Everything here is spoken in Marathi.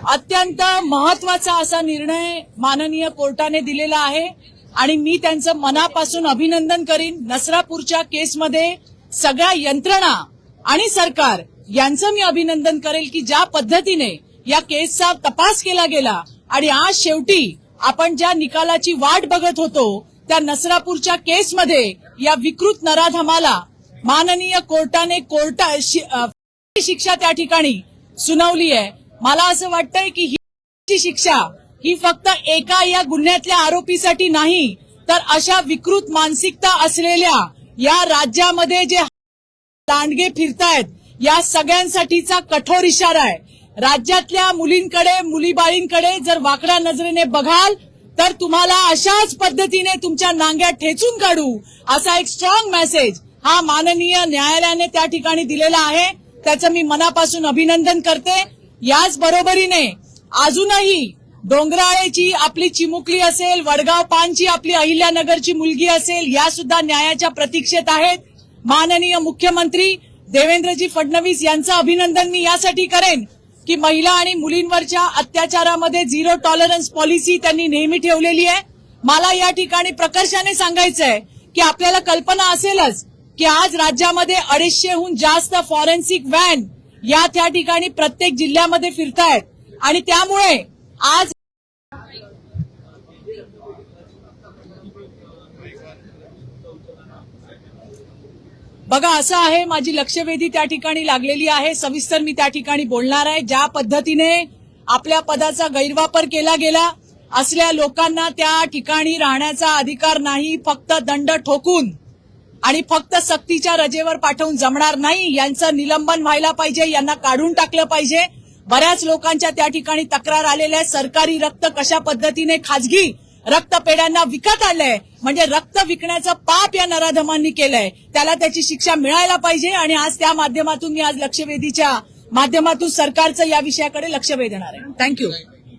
अत्यंत महत्वाचा असा निर्णय माननीय कोर्टाने दिलेला आहे आणि मी त्यांचं मनापासून अभिनंदन करीन। नसरापूरच्या केसमध्ये सगळ्या यंत्रणा आणि सरकार यांचं मी अभिनंदन करेल की ज्या पद्धतीने या केसचा तपास केला गेला आणि आज शेवटी आपण ज्या निकालाची वाट बघत होतो त्या नसरापूरच्या केसमध्ये या विकृत नराधमाला माननीय कोर्टाने शिक्षा त्या ठिकाणी सुनावली आहे। मला असं वाटतंय की ही शिक्षा ही फक्त एका या गुन्ह्यातल्या आरोपीसाठी नाही तर अशा विकृत मानसिकता असलेल्या या राज्यामध्ये जे लांडगे फिरतायत या सगळ्यांसाठीचा कठोर इशारा आहे। राज्यातल्या मुलींकडे मुलीबाळींकडे जर वाकड्या नजरेने बघाल तर तुम्हाला अशाच पद्धतीने तुमच्या नांग्यात ठेचून काढू असा एक स्ट्रॉंग मेसेज हा माननीय न्यायालयाने त्या ठिकाणी दिलेला आहे। त्याचं मी मनापासून अभिनंदन करते। याच बरोबरीने अजूनही डोंगराळेची आपली चिमुकली असेल, वडगाव पानची आपली अहिल्यानगरची मुलगी असेल, या सुद्धा न्यायाच्या प्रतीक्षेत आहेत। माननीय मुख्यमंत्री देवेंद्रजी फडणवीस यांचं अभिनंदन मी यासाठी करेन की महिला आणि मुलींवरच्या अत्याचारामध्ये झिरो टॉलरन्स पॉलिसी त्यांनी नेहमी ठेवलेली आहे। मला या ठिकाणी प्रकर्षाने सांगायचंय की आपल्याला कल्पना असेलच की आज राज्यामध्ये 250हून जास्त फॉरेन्सिक व्हॅन या त्या ठिकाणी प्रत्येक जिल्ह्यामध्ये फिरतायत आणि त्यामुळे आज बघा असं आहे, माझी लक्षवेधी त्या ठिकाणी लागलेली आहे। सविस्तर मी त्या ठिकाणी बोलणार आहे। ज्या पद्धतीने आपल्या पदाचा गैरवापर केला गेला असल्या लोकांना त्या ठिकाणी राहण्याचा अधिकार नाही, फक्त दंड ठोकून आणि फक्त सक्तीच्या रजेवर पाठवून जमणार नाही। यांचं निलंबन व्हायला पाहिजे, यांना काढून टाकलं पाहिजे। बऱ्याच लोकांच्या त्या ठिकाणी तक्रार आलेल्या आहे। सरकारी रक्त कशा पद्धतीने खाजगी रक्तपेढ्यांना विकत आणलंय, म्हणजे रक्त विकण्याचं पाप या नराधमांनी केलंय, त्याला त्याची शिक्षा मिळायला पाहिजे। आणि आज त्या माध्यमातून मी आज लक्षवेधीच्या माध्यमातून सरकारचं या विषयाकडे लक्ष वेधणार आहे। थँक्यू।